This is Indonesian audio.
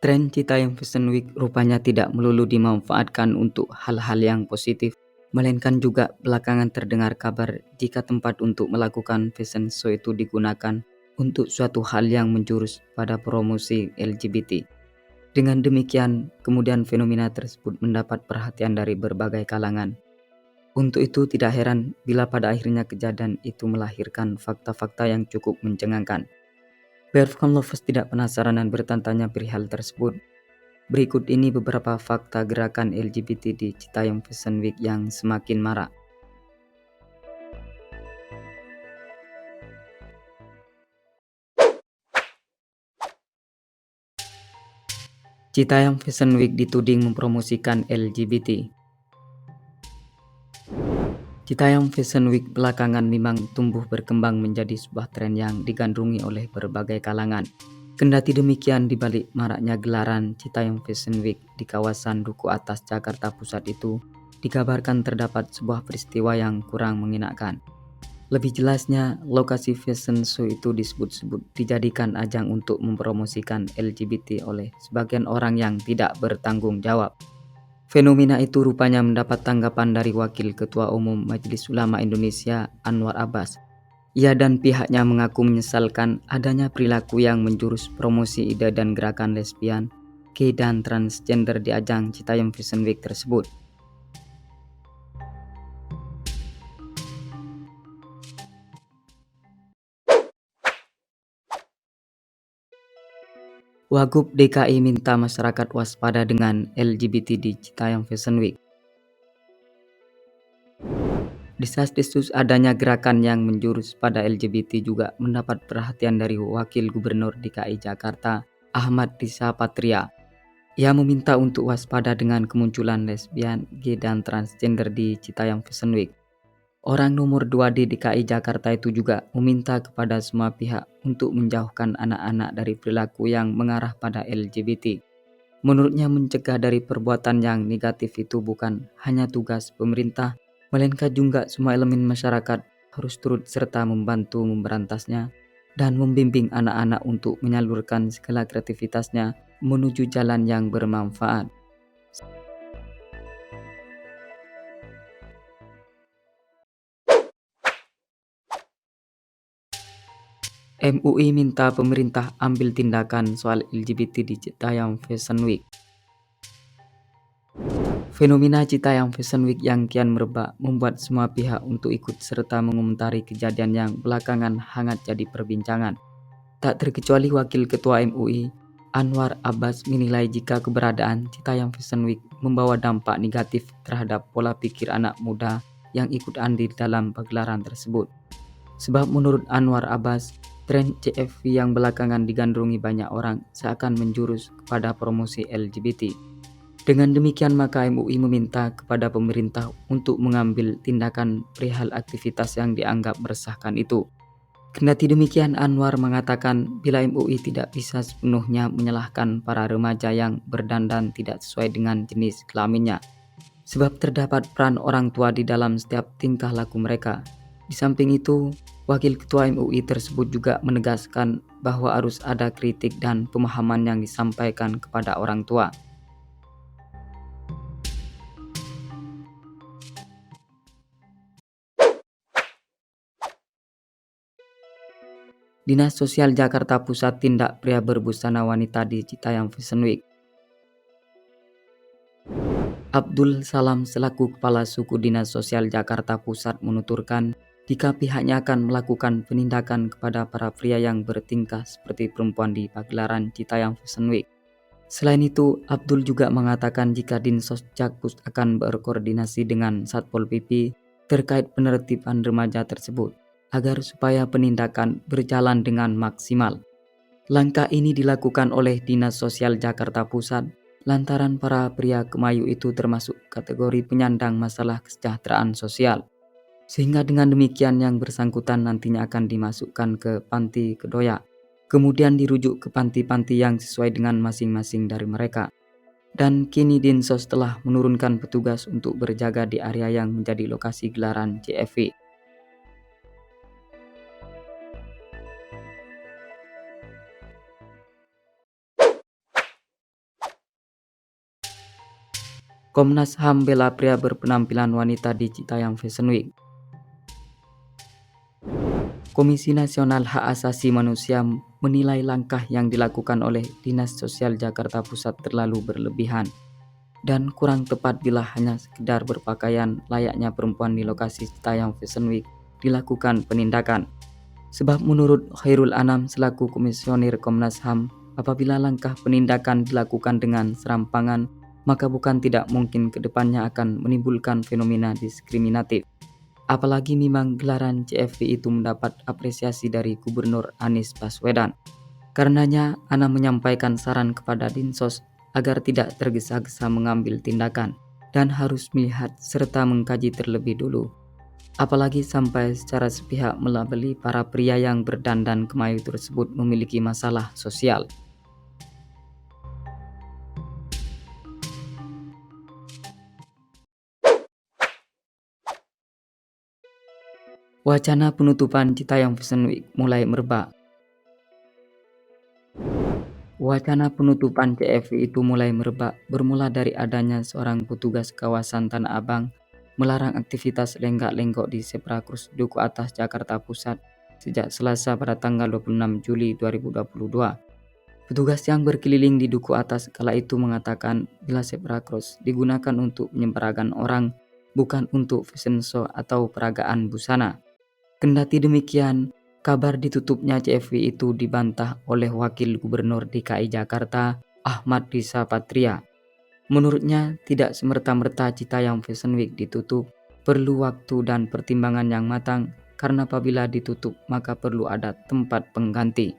Tren Citayam Fashion Week rupanya tidak melulu dimanfaatkan untuk hal-hal yang positif, melainkan juga belakangan terdengar kabar jika tempat untuk melakukan fashion show itu digunakan untuk suatu hal yang menjurus pada promosi LGBT. Dengan demikian, kemudian fenomena tersebut mendapat perhatian dari berbagai kalangan. Untuk itu tidak heran bila pada akhirnya kejadian itu melahirkan fakta-fakta yang cukup mencengangkan. Biar Fun Lovers tidak penasaran dan bertanya-tanya perihal tersebut, berikut ini beberapa fakta gerakan LGBT di Citayam Fashion Week yang semakin marak. Citayam Fashion Week dituding mempromosikan LGBT. Citayam Fashion Week belakangan memang tumbuh berkembang menjadi sebuah tren yang digandrungi oleh berbagai kalangan. Kendati demikian, di balik maraknya gelaran Citayam Fashion Week di kawasan Duku Atas Jakarta Pusat itu, dikabarkan terdapat sebuah peristiwa yang kurang mengenakan. Lebih jelasnya, lokasi fashion show itu disebut-sebut dijadikan ajang untuk mempromosikan LGBT oleh sebagian orang yang tidak bertanggung jawab. Fenomena itu rupanya mendapat tanggapan dari Wakil Ketua Umum Majelis Ulama Indonesia, Anwar Abbas. Ia dan pihaknya mengaku menyesalkan adanya perilaku yang menjurus promosi ide dan gerakan lesbian, gay dan transgender di ajang Citayam Fashion Week tersebut. Wagub DKI minta masyarakat waspada dengan LGBT di Citayam Fashion Week. Desas-desus adanya gerakan yang menjurus pada LGBT juga mendapat perhatian dari Wakil Gubernur DKI Jakarta, Ahmad Riza Patria. Ia meminta untuk waspada dengan kemunculan lesbian, gay, dan transgender di Citayam Fashion Week. Orang nomor 2 di DKI Jakarta itu juga meminta kepada semua pihak untuk menjauhkan anak-anak dari perilaku yang mengarah pada LGBT. Menurutnya, mencegah dari perbuatan yang negatif itu bukan hanya tugas pemerintah, melainkan juga semua elemen masyarakat harus turut serta membantu memberantasnya dan membimbing anak-anak untuk menyalurkan segala kreativitasnya menuju jalan yang bermanfaat. MUI minta pemerintah ambil tindakan soal LGBT di Citayam Fashion Week. Fenomena Citayam Fashion Week yang kian merebak membuat semua pihak untuk ikut serta mengomentari kejadian yang belakangan hangat jadi perbincangan. Tak terkecuali Wakil Ketua MUI, Anwar Abbas menilai jika keberadaan Citayam Fashion Week membawa dampak negatif terhadap pola pikir anak muda yang ikut andil dalam pagelaran tersebut. Sebab menurut Anwar Abbas, tren CFV yang belakangan digandrungi banyak orang seakan menjurus kepada promosi LGBT. Dengan demikian maka MUI meminta kepada pemerintah untuk mengambil tindakan perihal aktivitas yang dianggap meresahkan itu. Kendati demikian, Anwar mengatakan bila MUI tidak bisa sepenuhnya menyalahkan para remaja yang berdandan tidak sesuai dengan jenis kelaminnya. Sebab terdapat peran orang tua di dalam setiap tingkah laku mereka. Di samping itu, Wakil Ketua MUI tersebut juga menegaskan bahwa harus ada kritik dan pemahaman yang disampaikan kepada orang tua. Dinas Sosial Jakarta Pusat tindak pria berbusana wanita di Citayam Fashion Week. Abdul Salam selaku Kepala Suku Dinas Sosial Jakarta Pusat menuturkan jika pihaknya akan melakukan penindakan kepada para pria yang bertingkah seperti perempuan di pagelaran Citayam Fashion Week. Selain itu, Abdul juga mengatakan jika Dinsos Jakpus akan berkoordinasi dengan Satpol PP terkait penertiban remaja tersebut agar supaya penindakan berjalan dengan maksimal. Langkah ini dilakukan oleh Dinas Sosial Jakarta Pusat lantaran para pria kemayu itu termasuk kategori penyandang masalah kesejahteraan sosial. Sehingga dengan demikian yang bersangkutan nantinya akan dimasukkan ke panti kedoya, kemudian dirujuk ke panti-panti yang sesuai dengan masing-masing dari mereka. Dan kini Dinsos telah menurunkan petugas untuk berjaga di area yang menjadi lokasi gelaran CFW. Komnas HAM bela pria berpenampilan wanita di Citayam Fashion Week. Komisi Nasional Hak Asasi Manusia menilai langkah yang dilakukan oleh Dinas Sosial Jakarta Pusat terlalu berlebihan dan kurang tepat bila hanya sekedar berpakaian layaknya perempuan di lokasi Citayam Fashion Week dilakukan penindakan. Sebab menurut Khairul Anam selaku Komisioner Komnas HAM, apabila langkah penindakan dilakukan dengan serampangan, maka bukan tidak mungkin kedepannya akan menimbulkan fenomena diskriminatif. Apalagi memang gelaran CFW itu mendapat apresiasi dari Gubernur Anies Baswedan. Karenanya, Ana menyampaikan saran kepada Dinsos agar tidak tergesa-gesa mengambil tindakan dan harus melihat serta mengkaji terlebih dulu. Apalagi sampai secara sepihak melabeli para pria yang berdandan kemayu tersebut memiliki masalah sosial. Wacana penutupan Citayam Fashion Week mulai merebak. Wacana penutupan CFW itu mulai merebak bermula dari adanya seorang petugas kawasan Tanah Abang melarang aktivitas lenggak-lenggok di Zebra Cross Duku Atas Jakarta Pusat sejak Selasa pada tanggal 26 Juli 2022. Petugas yang berkeliling di Duku Atas kala itu mengatakan bila Zebra Cross digunakan untuk penyeberangan orang, bukan untuk fashion show atau peragaan busana. Kendati demikian, kabar ditutupnya CFW itu dibantah oleh Wakil Gubernur DKI Jakarta, Ahmad Riza Patria. Menurutnya, tidak semerta-merta Citayam Fashion Week ditutup, perlu waktu dan pertimbangan yang matang, karena apabila ditutup maka perlu ada tempat pengganti.